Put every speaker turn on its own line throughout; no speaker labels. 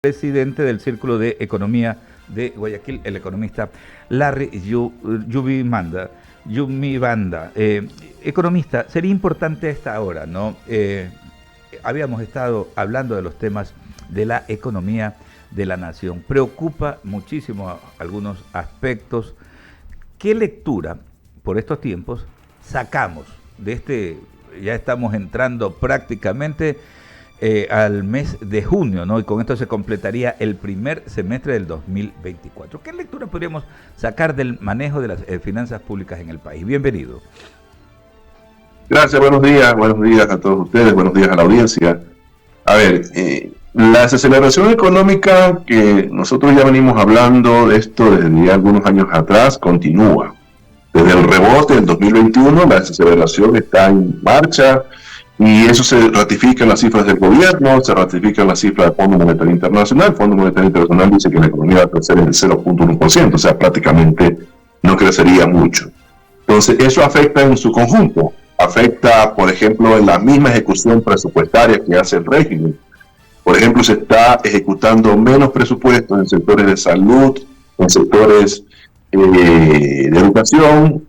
Presidente del Círculo de Economía de Guayaquil, el economista Larry Yumibanda. Economista, sería importante a esta hora, ¿no? Habíamos estado hablando de los temas de la economía de la nación. Preocupa muchísimo algunos aspectos. ¿Qué lectura, por estos tiempos, sacamos de este? Ya estamos entrando prácticamente al mes de junio, ¿no? Y con esto se completaría el primer semestre del 2024. ¿Qué lectura podríamos sacar del manejo de las finanzas públicas en el país? Bienvenido.
Gracias, buenos días a todos ustedes, buenos días a la audiencia. A ver, la desaceleración económica que nosotros ya venimos hablando de esto desde ya algunos años atrás continúa. Desde el rebote del 2021 la desaceleración está en marcha y eso se ratifica en las cifras del gobierno, se ratifica en las cifras del Fondo Monetario Internacional. El Fondo Monetario Internacional dice que la economía va a crecer en el 0.1%, o sea, prácticamente no crecería mucho. Entonces, eso afecta en su conjunto. Afecta, por ejemplo, en la misma ejecución presupuestaria que hace el régimen. Por ejemplo, se está ejecutando menos presupuestos en sectores de salud, en sectores de educación,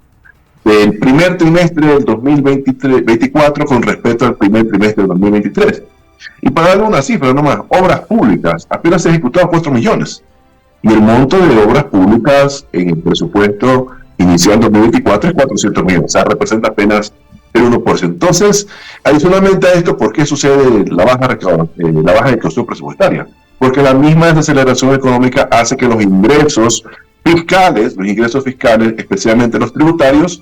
del primer trimestre del 2024 con respecto al primer trimestre del 2023. Y para darle una cifra nomás, obras públicas, apenas se han ejecutado 4 millones. Y el monto de obras públicas en el presupuesto inicial 2024 es 400 millones, o sea, representa apenas el 1%. Entonces, adicionalmente a esto, ¿por qué sucede la baja ejecución presupuestaria? Porque la misma desaceleración económica hace que los ingresos fiscales, especialmente los tributarios,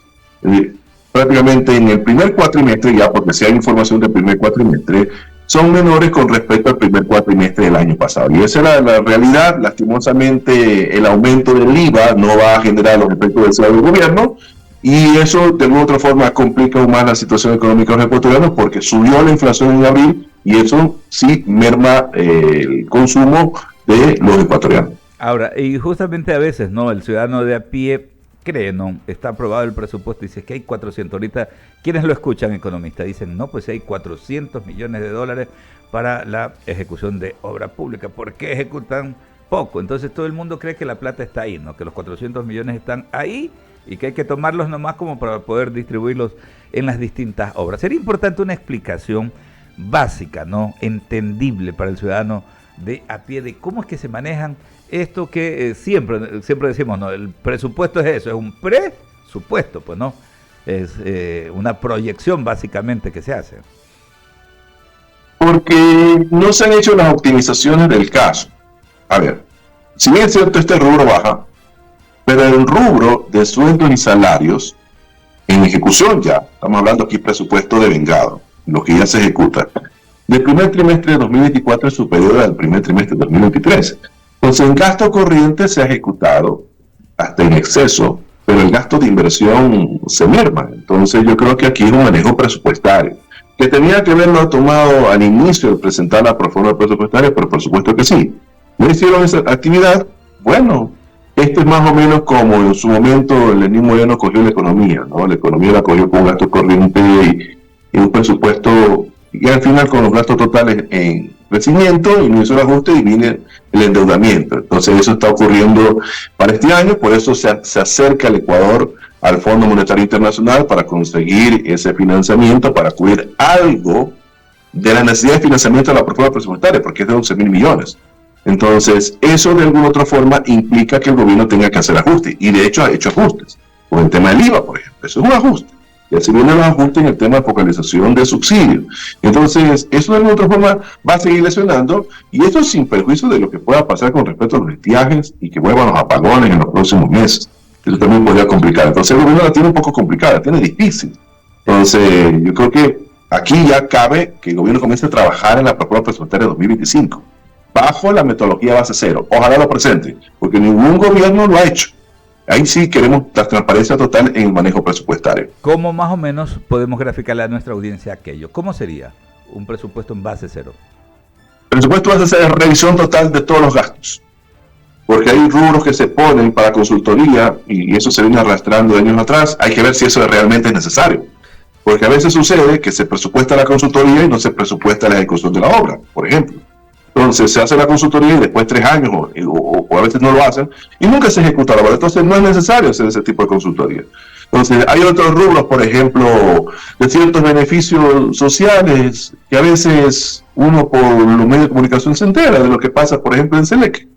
prácticamente en el primer cuatrimestre, ya porque si hay información del primer cuatrimestre, son menores con respecto al primer cuatrimestre del año pasado. Y esa es la realidad. Lastimosamente, el aumento del IVA no va a generar los efectos deseados del gobierno, y eso de alguna otra forma complica aún más la situación económica de los ecuatorianos, porque subió la inflación en abril y eso sí merma el consumo de los ecuatorianos.
Ahora, y justamente a veces, ¿no? El ciudadano de a pie cree, ¿no? Está aprobado el presupuesto y dice que hay 400. Ahorita, ¿quiénes lo escuchan, economistas? Dicen, no, pues hay 400 millones de dólares para la ejecución de obra pública. ¿Por qué ejecutan poco? Entonces todo el mundo cree que la plata está ahí, ¿no? Que los 400 millones están ahí y que hay que tomarlos nomás como para poder distribuirlos en las distintas obras. Sería importante una explicación básica, ¿no? Entendible para el ciudadano de a pie de cómo es que se manejan esto que siempre decimos, ¿no? El presupuesto es eso, es un presupuesto, pues, ¿no? Es una proyección básicamente que se hace.
Porque no se han hecho las optimizaciones del caso. A ver, si bien es cierto, este rubro baja, pero el rubro de sueldos y salarios en ejecución ya, estamos hablando aquí presupuesto de vengado, lo que ya se ejecuta, del primer trimestre de 2024 es superior al primer trimestre de 2023. Entonces, en gasto corriente se ha ejecutado hasta en exceso, pero el gasto de inversión se merma. Entonces, yo creo que aquí es un manejo presupuestario, que tenía que haberlo tomado al inicio de presentar la proforma presupuestaria, pero por supuesto que sí. ¿No hicieron esa actividad? Bueno, esto es más o menos como en su momento Lenín Moreno cogió la economía, ¿no? La economía la cogió con gasto corriente y un presupuesto, y al final con los gastos totales en crecimiento, y no hizo el ajuste y viene el endeudamiento. Entonces eso está ocurriendo para este año, por eso se acerca el Ecuador al Fondo Monetario Internacional para conseguir ese financiamiento, para cubrir algo de la necesidad de financiamiento de la proforma presupuestaria, porque es de 11.000 millones. Entonces eso de alguna otra forma implica que el gobierno tenga que hacer ajustes, y de hecho ha hecho ajustes, con el tema del IVA, por ejemplo, eso es un ajuste. Y así viene el ajuste en el tema de focalización de subsidio. Entonces, eso de alguna otra forma va a seguir lesionando, y esto sin perjuicio de lo que pueda pasar con respecto a los estiajes y que vuelvan los apagones en los próximos meses. Eso también podría complicar. Entonces, el gobierno la tiene un poco complicada, la tiene difícil. Entonces, yo creo que aquí ya cabe que el gobierno comience a trabajar en la propuesta presupuestaria de 2025, bajo la metodología base cero. Ojalá lo presente, porque ningún gobierno lo ha hecho. Ahí sí queremos la transparencia total en el manejo presupuestario.
¿Cómo más o menos podemos graficarle a nuestra audiencia aquello? ¿Cómo sería un presupuesto en base cero?
El presupuesto base cero es revisión total de todos los gastos, porque hay rubros que se ponen para consultoría y eso se viene arrastrando de años atrás. Hay que ver si eso realmente es necesario, porque a veces sucede que se presupuesta la consultoría y no se presupuesta la ejecución de la obra, por ejemplo. Entonces se hace la consultoría y después 3 años o a veces no lo hacen y nunca se ejecuta la obra. Entonces no es necesario hacer ese tipo de consultoría. Entonces hay otros rubros, por ejemplo, de ciertos beneficios sociales que a veces uno por los medios de comunicación se entera de lo que pasa, por ejemplo, en SELEC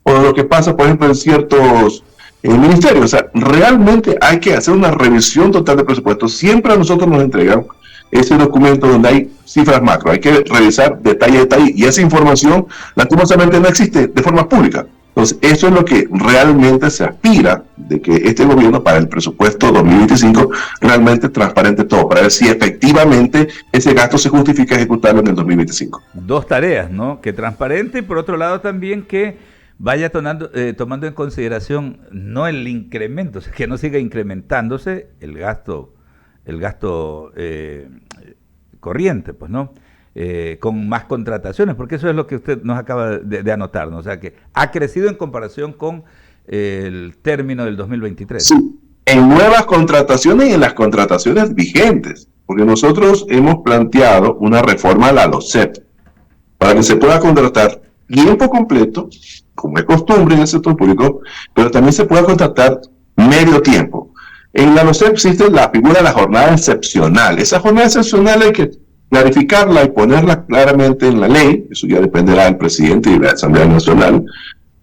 o de lo que pasa, por ejemplo, en ciertos ministerios. O sea, realmente hay que hacer una revisión total de presupuesto. Siempre a nosotros nos entregan ese documento donde hay cifras macro, hay que revisar detalle a detalle y esa información lastimosamente no existe de forma pública. Entonces, eso es lo que realmente se aspira de que este gobierno para el presupuesto 2025 realmente transparente todo, para ver si efectivamente ese gasto se justifica ejecutarlo en el 2025.
Dos tareas, ¿no? Que transparente y por otro lado también que vaya tomando en consideración no el incremento, o sea, que no siga incrementándose el gasto corriente, pues, ¿no? Con más contrataciones, porque eso es lo que usted nos acaba de anotar, ¿no? O sea, que ha crecido en comparación con el término del 2023.
Sí, en nuevas contrataciones y en las contrataciones vigentes, porque nosotros hemos planteado una reforma a la LOCEP para que se pueda contratar tiempo completo, como es costumbre en el sector público, pero también se pueda contratar medio tiempo. En la LOCEP existe la figura de la jornada excepcional. Esa jornada excepcional hay que clarificarla y ponerla claramente en la ley, eso ya dependerá del presidente y de la Asamblea Nacional,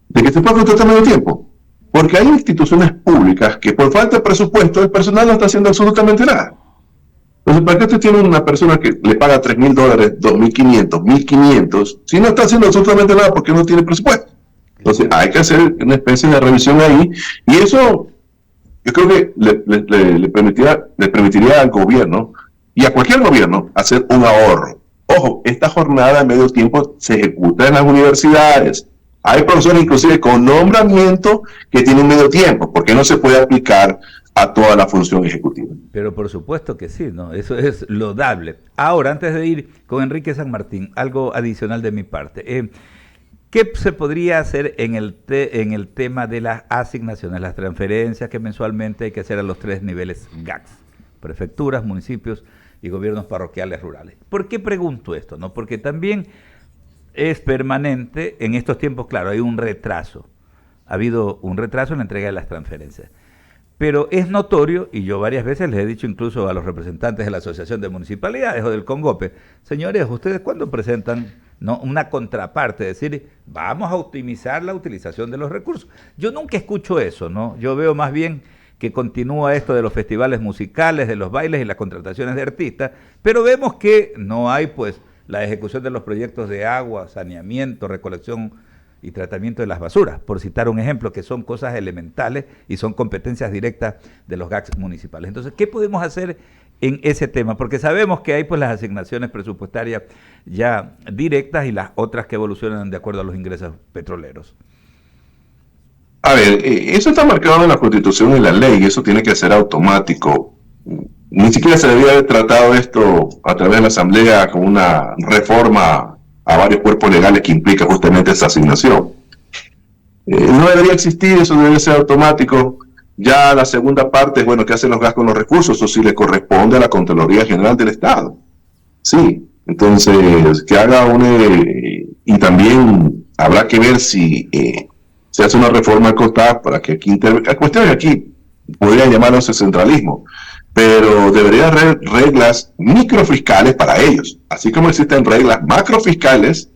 de que se pueda contratar medio tiempo. Porque hay instituciones públicas que por falta de presupuesto el personal no está haciendo absolutamente nada. Entonces, ¿para qué usted tiene una persona que le paga $3,000, $2,500, $1,500, si no está haciendo absolutamente nada porque no tiene presupuesto? Entonces, hay que hacer una especie de revisión ahí, y eso yo creo que le permitiría al gobierno y a cualquier gobierno hacer un ahorro. Ojo, esta jornada de medio tiempo se ejecuta en las universidades. Hay profesores inclusive con nombramiento que tienen medio tiempo, porque no se puede aplicar a toda la función ejecutiva.
Pero por supuesto que sí, ¿no? Eso es loable. Ahora, antes de ir con Enrique San Martín, algo adicional de mi parte. ¿Qué se podría hacer en el tema de las asignaciones, las transferencias que mensualmente hay que hacer a los 3 niveles GACS? Prefecturas, municipios y gobiernos parroquiales rurales. ¿Por qué pregunto esto? ¿No? Porque también es permanente, en estos tiempos, claro, hay un retraso. Ha habido un retraso en la entrega de las transferencias. Pero es notorio, y yo varias veces les he dicho incluso a los representantes de la Asociación de Municipalidades o del CONGOPE, señores, ¿ustedes cuándo presentan una contraparte? Es decir, vamos a optimizar la utilización de los recursos. Yo nunca escucho eso, ¿no? Yo veo más bien que continúa esto de los festivales musicales, de los bailes y las contrataciones de artistas, pero vemos que no hay, pues, la ejecución de los proyectos de agua, saneamiento, recolección y tratamiento de las basuras, por citar un ejemplo, que son cosas elementales y son competencias directas de los GACS municipales. Entonces, ¿qué podemos hacer en ese tema? Porque sabemos que hay, pues, las asignaciones presupuestarias ya directas y las otras que evolucionan de acuerdo a los ingresos petroleros.
A ver, eso está marcado en la Constitución y en la ley, y eso tiene que ser automático. Ni siquiera se debía haber tratado esto a través de la Asamblea como una reforma a varios cuerpos legales que implica justamente esa asignación. No debería existir, eso debe ser automático. Ya la segunda parte es, bueno, ¿qué hacen los GACS con los recursos? Eso sí le corresponde a la Contraloría General del Estado. Sí, entonces, que haga y también habrá que ver si se hace una reforma al CONTAP para que aquí la cuestión es que aquí podría llamarse centralismo, pero debería haber reglas microfiscales para ellos, así como existen reglas macrofiscales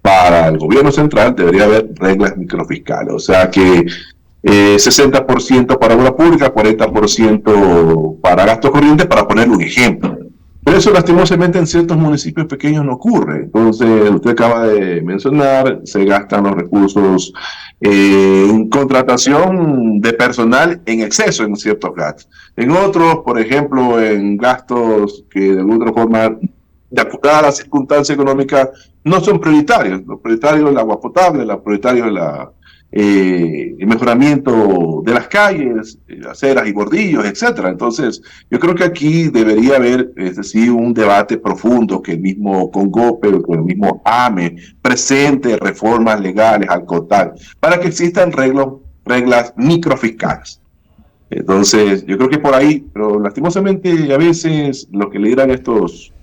para el gobierno central, debería haber reglas microfiscales, o sea que 60% para obra pública, 40% para gasto corriente, para poner un ejemplo. Pero eso lastimosamente en ciertos municipios pequeños no ocurre. Entonces, usted acaba de mencionar, se gastan los recursos en contratación de personal en exceso en ciertos gastos. En otros, por ejemplo, en gastos que de alguna forma, de acuerdo a la circunstancia económica, no son prioritarios. Lo prioritario es el agua potable, lo prioritario es el mejoramiento de las calles, aceras y bordillos, etcétera. Entonces, yo creo que aquí debería haber, es decir, un debate profundo, que el mismo CONGOPE, que el mismo AME presente reformas legales al CONTAC para que existan reglas microfiscales. Entonces, yo creo que por ahí, pero lastimosamente a veces los que lideran estos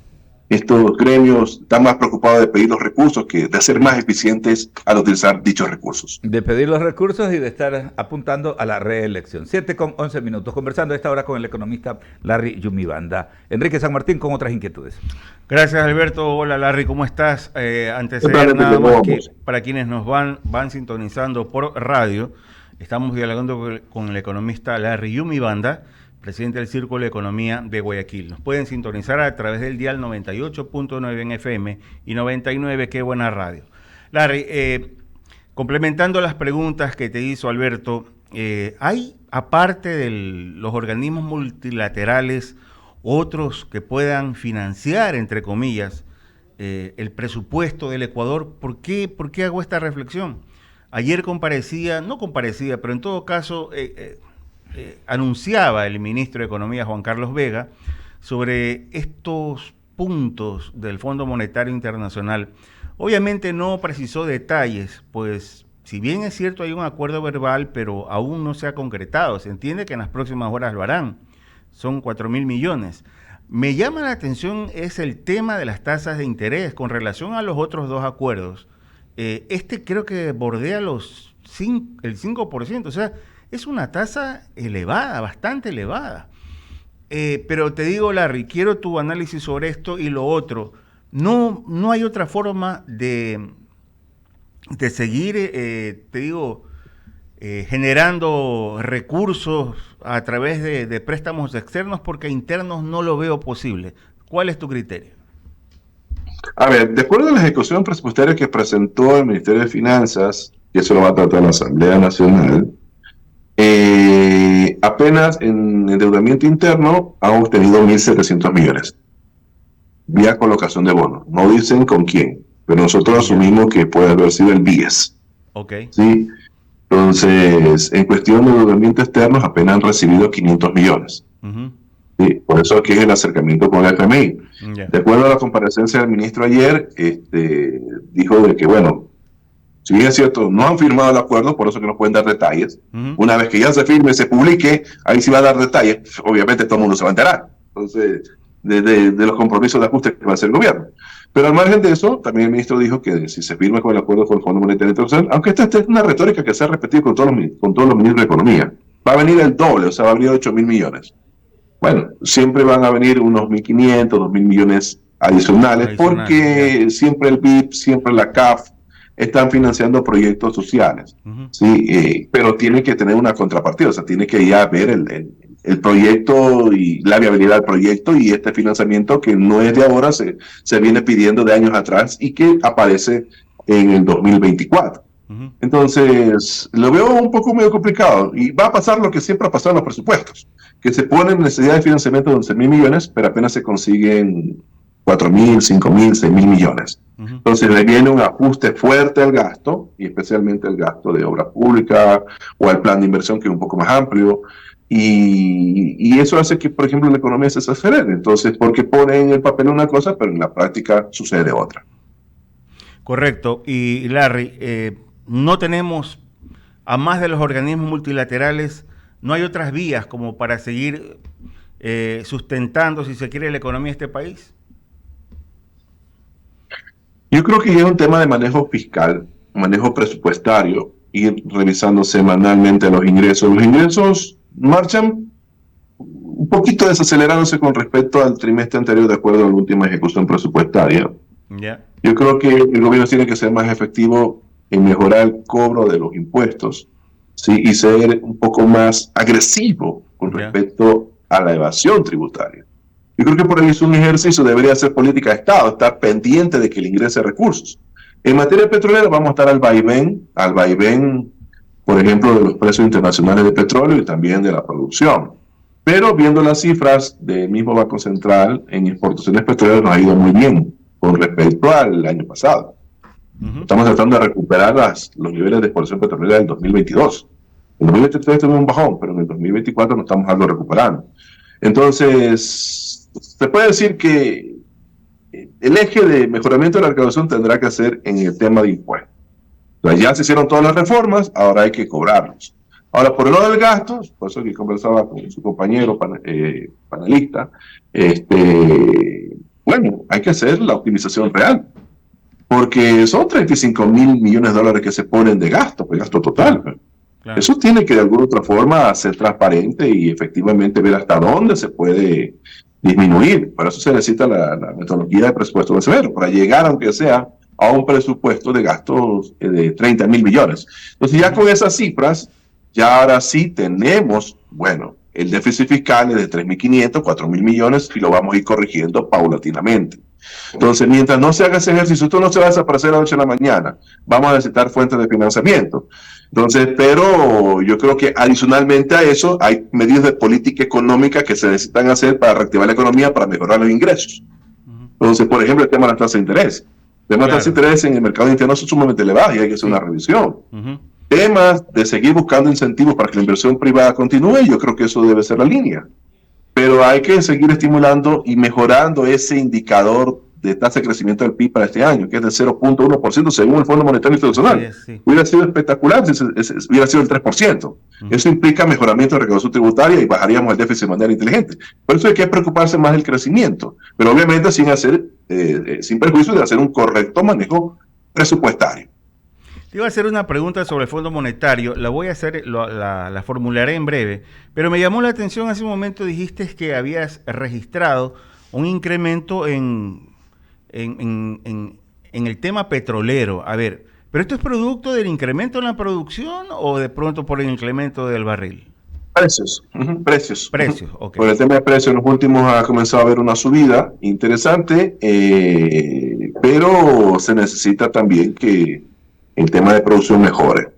estos gremios están más preocupados de pedir los recursos que de ser más eficientes al utilizar dichos recursos.
De pedir los recursos y de estar apuntando a la reelección. 7:11. Conversando a esta hora con el economista Larry Yumibanda. Enrique San Martín con otras inquietudes.
Gracias, Alberto. Hola, Larry, ¿cómo estás? Anteceder nada más que para quienes nos van sintonizando por radio, estamos dialogando con el economista Larry Yumibanda, presidente del Círculo de Economía de Guayaquil. Nos pueden sintonizar a través del dial 98.9 en FM y 99, qué buena radio. Larry, complementando las preguntas que te hizo Alberto, ¿hay, aparte de los organismos multilaterales, otros que puedan financiar, entre comillas, el presupuesto del Ecuador? ¿Por qué hago esta reflexión? Ayer pero en todo caso anunciaba el ministro de Economía, Juan Carlos Vega, sobre estos puntos del Fondo Monetario Internacional. Obviamente no precisó detalles, pues si bien es cierto hay un acuerdo verbal, pero aún no se ha concretado. Se entiende que en las próximas horas lo harán. Son 4.000 millones. Me llama la atención es el tema de las tasas de interés con relación a los otros dos acuerdos. Creo que bordea el 5%, o sea, es una tasa elevada, bastante elevada. Pero te digo, Larry, quiero tu análisis sobre esto y lo otro. No hay otra forma de seguir, generando recursos a través de préstamos externos, porque internos no lo veo posible. ¿Cuál es tu criterio?
A ver, de acuerdo a la ejecución presupuestaria que presentó el Ministerio de Finanzas, y eso lo va a tratar la Asamblea Nacional, apenas en endeudamiento interno han obtenido 1.700 millones vía colocación de bonos. No dicen con quién, pero nosotros asumimos que puede haber sido el BIES.
Okay.
¿Sí? Entonces, en cuestión de endeudamiento externo, apenas han recibido 500 millones. ¿Sí? Por eso aquí es el acercamiento con el FMI. De acuerdo a la comparecencia del ministro ayer, dijo de que, bueno, si bien es cierto, no han firmado el acuerdo, por eso que no pueden dar detalles. Una vez que ya se firme, se publique, ahí sí va a dar detalles. Obviamente todo el mundo se va a enterar. Entonces, de los compromisos de ajuste que va a hacer el gobierno. Pero al margen de eso, también el ministro dijo que si se firma con el acuerdo con el Fondo Monetario Internacional, aunque esta es una retórica que se ha repetido con todos los ministros de Economía, va a venir el doble, o sea, va a venir 8.000 millones. Bueno, siempre van a venir unos 1.500, 2.000 millones adicionales, porque siempre el BIP, siempre la CAF, están financiando proyectos sociales, ¿sí? Pero tiene que tener una contrapartida, o sea, tiene que ya ver el proyecto y la viabilidad del proyecto y este financiamiento que no es de ahora, se viene pidiendo de años atrás y que aparece en el 2024. Entonces, lo veo un poco medio complicado y va a pasar lo que siempre ha pasado en los presupuestos, que se ponen necesidad de financiamiento de 11.000 millones, pero apenas se consiguen 4.000, 5.000, 6.000 millones. Entonces le viene un ajuste fuerte al gasto, y especialmente al gasto de obra pública o al plan de inversión, que es un poco más amplio, y eso hace que, por ejemplo, la economía se desacelere. Entonces, porque pone en el papel una cosa, pero en la práctica sucede otra.
Correcto. Y Larry, no tenemos, a más de los organismos multilaterales, no hay otras vías como para seguir sustentando, si se quiere, la economía de este país.
Yo creo que es un tema de manejo fiscal, manejo presupuestario, ir revisando semanalmente los ingresos. Los ingresos marchan un poquito desacelerándose con respecto al trimestre anterior, de acuerdo a la última ejecución presupuestaria. Yo creo que el gobierno tiene que ser más efectivo en mejorar el cobro de los impuestos, ¿sí? Y ser un poco más agresivo con respecto a la evasión tributaria. Yo creo que por ahí es un ejercicio, debería ser política de Estado, estar pendiente de que le ingrese recursos. En materia petrolera vamos a estar al vaivén, por ejemplo, de los precios internacionales de petróleo y también de la producción. Pero viendo las cifras del mismo Banco Central en exportaciones petroleras nos ha ido muy bien con respecto al año pasado. Estamos tratando de recuperar los niveles de exportación petrolera del 2022. En 2023 tuvimos un bajón, pero en el 2024 nos estamos algo recuperando. Entonces, se puede decir que el eje de mejoramiento de la recaudación tendrá que ser en el tema de impuestos. O sea, ya se hicieron todas las reformas, ahora hay que cobrarlos. Ahora, por el lado del gasto, por eso que conversaba con su compañero panelista, bueno, hay que hacer la optimización real, porque son 35.000 millones de dólares que se ponen de gasto, pues gasto total.
Claro,
Pues.
claro.
Eso tiene que de alguna otra forma ser transparente y efectivamente ver hasta dónde se puede disminuir. Para eso se necesita la metodología de presupuesto severo, para llegar, aunque sea, a un presupuesto de gastos de 30.000 millones. Entonces ya con esas cifras, ya ahora sí tenemos, bueno, el déficit fiscal es de 3.500, 4.000 millones y lo vamos a ir corrigiendo paulatinamente. Entonces, mientras no se haga ese ejercicio, esto no se va a desaparecer a la noche a la mañana. Vamos a necesitar fuentes de financiamiento. Entonces, pero yo creo que adicionalmente a eso hay medidas de política económica que se necesitan hacer para reactivar la economía, para mejorar los ingresos. Entonces, por ejemplo, el tema de las tasas de interés. El tema de las tasas de interés en el mercado interno son sumamente elevadas y hay que hacer una revisión. Temas de seguir buscando incentivos para que la inversión privada continúe, yo creo que eso debe ser la línea. Pero hay que seguir estimulando y mejorando ese indicador de tasa de crecimiento del PIB para este año, que es del 0.1% según el Fondo Monetario Internacional. Sí. Hubiera sido espectacular si hubiera sido el 3%. Eso implica mejoramiento de recaudación tributaria y bajaríamos el déficit de manera inteligente. Por eso hay que preocuparse más del crecimiento, pero obviamente sin perjuicio de hacer un correcto manejo presupuestario.
Te iba a hacer una pregunta sobre el Fondo Monetario, la voy a hacer, la formularé en breve, pero me llamó la atención hace un momento, dijiste que habías registrado un incremento en el tema petrolero. A ver, ¿pero esto es producto del incremento en la producción o de pronto por el incremento del barril?
Precios.
Precios, ok.
Por el tema de precios, en los últimos ha comenzado a haber una subida interesante, pero se necesita también que el tema de producción mejore.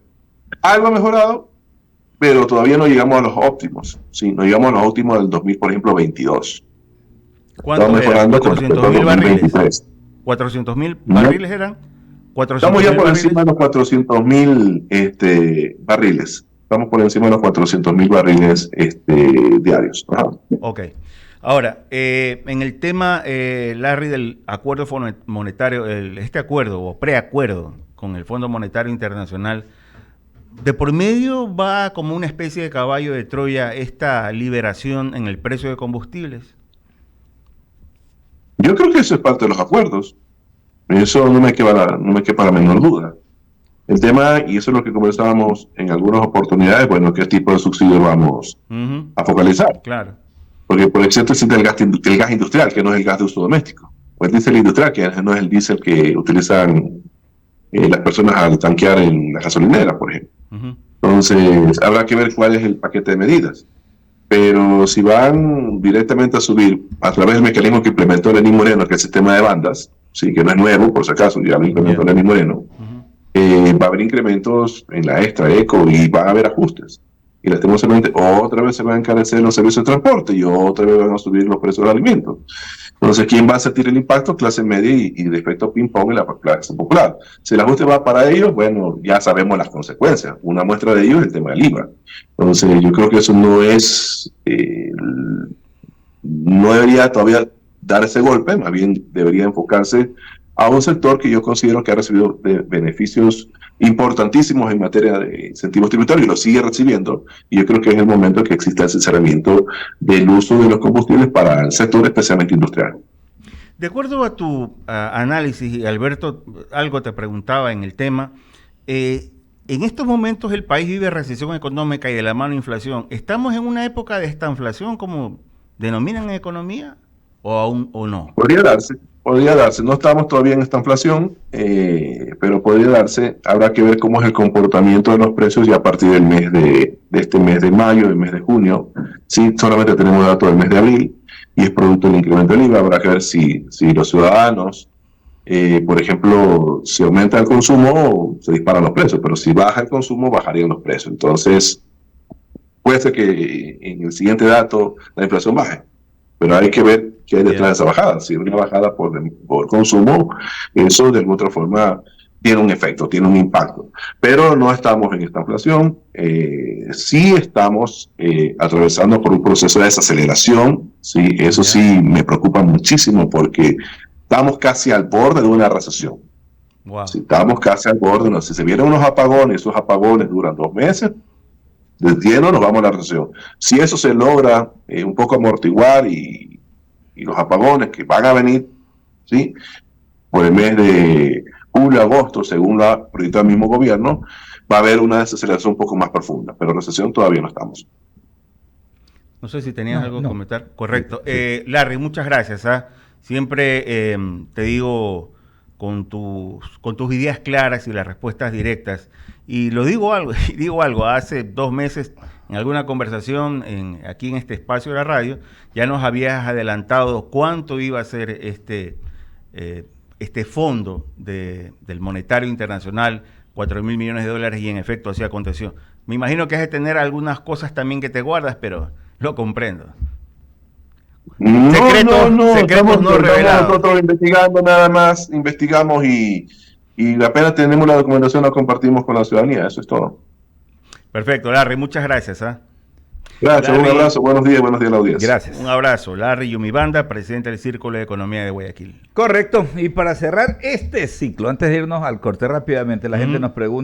Algo ha mejorado, pero todavía no llegamos a los óptimos. Sí, no llegamos a los óptimos del 2000, por ejemplo, 22.
¿Cuánto mejorando? ¿400.000 barriles? ¿400.000 barriles eran?
Estamos ya por encima de los 400.000 barriles. Estamos por encima de los 400.000 barriles diarios. Ajá.
Ok. Ahora, en el tema, Larry, del acuerdo monetario, este acuerdo o preacuerdo con el Fondo Monetario Internacional, de por medio va como una especie de caballo de Troya esta liberación en el precio de combustibles.
Yo creo que eso es parte de los acuerdos. Eso no me quepa la menor duda. El tema, y eso es lo que conversábamos en algunas oportunidades, bueno, qué tipo de subsidios vamos a focalizar.
Claro.
Porque por ejemplo existe el gas industrial, que no es el gas de uso doméstico. O el diésel industrial, que no es el diésel que utilizan las personas al tanquear en la gasolinera, por ejemplo. Entonces, habrá que ver cuál es el paquete de medidas. Pero si van directamente a subir a través del mecanismo que implementó Lenín Moreno, que es el sistema de bandas, sí, que no es nuevo, por si acaso, ya lo implementó Lenín Moreno, va a haber incrementos en la extra eco y va a haber ajustes. Y lastimosamente otra vez se van a encarecer los servicios de transporte y otra vez van a subir los precios de los alimentos. Entonces, ¿quién va a sentir el impacto? Clase media y de efecto ping-pong en la clase popular. Si el ajuste va para ellos, bueno, ya sabemos las consecuencias. Una muestra de ello es el tema del IVA. Entonces, yo creo que eso no debería todavía dar ese golpe, más bien debería enfocarse a un sector que yo considero que ha recibido beneficios importantísimos en materia de incentivos tributarios y lo sigue recibiendo, y yo creo que es el momento que exista el sinceramiento del uso de los combustibles para el sector especialmente industrial.
De acuerdo a tu análisis, y Alberto, algo te preguntaba en el tema, en estos momentos el país vive recesión económica y de la mano inflación. ¿Estamos en una época de estanflación, como denominan en economía, o aún o no?
Podría darse. No estamos todavía en esta inflación, pero podría darse. Habrá que ver cómo es el comportamiento de los precios ya a partir del mes de este mes de mayo, del mes de junio. Sí, solamente tenemos datos del mes de abril y es producto del incremento del IVA. Habrá que ver si los ciudadanos, por ejemplo, si aumenta el consumo, se disparan los precios, pero si baja el consumo, bajarían los precios. Entonces, puede ser que en el siguiente dato la inflación baje, pero hay que ver qué hay detrás de esa bajada. Si es una bajada por consumo, eso de alguna otra forma tiene un efecto, tiene un impacto. Pero no estamos en esta inflación, sí estamos atravesando por un proceso de desaceleración, ¿sí? Eso sí me preocupa muchísimo porque estamos casi al borde de una recesión.
Wow.
Si estamos casi al borde, si se vienen unos apagones, esos apagones duran 2 meses, de lleno nos vamos a la recesión. Si eso se logra un poco amortiguar y los apagones que van a venir ¿sí? Por el mes de julio, agosto, según lo ha proyectado el mismo gobierno, va a haber una desaceleración un poco más profunda, pero recesión todavía no estamos.
No sé si tenías algo que comentar. Correcto.
Sí.
Larry, muchas gracias. Siempre te digo con tus ideas claras y las respuestas directas. Y digo algo, hace 2 meses en alguna conversación aquí en este espacio de la radio, ya nos habías adelantado cuánto iba a ser este fondo del Monetario Internacional, 4.000 millones de dólares, y en efecto así aconteció. Me imagino que has de tener algunas cosas también que te guardas, pero lo comprendo. Secretos no revelados.
Nosotros investigando nada más, investigamos y apenas tenemos la documentación la compartimos con la ciudadanía, eso es todo.
Perfecto, Larry, muchas gracias.
Gracias, Larry, un abrazo, buenos días a la audiencia.
Gracias. Un abrazo, Larry Yumibanda, presidente del Círculo de Economía de Guayaquil.
Correcto, y para cerrar este ciclo, antes de irnos al corte rápidamente, la gente nos pregunta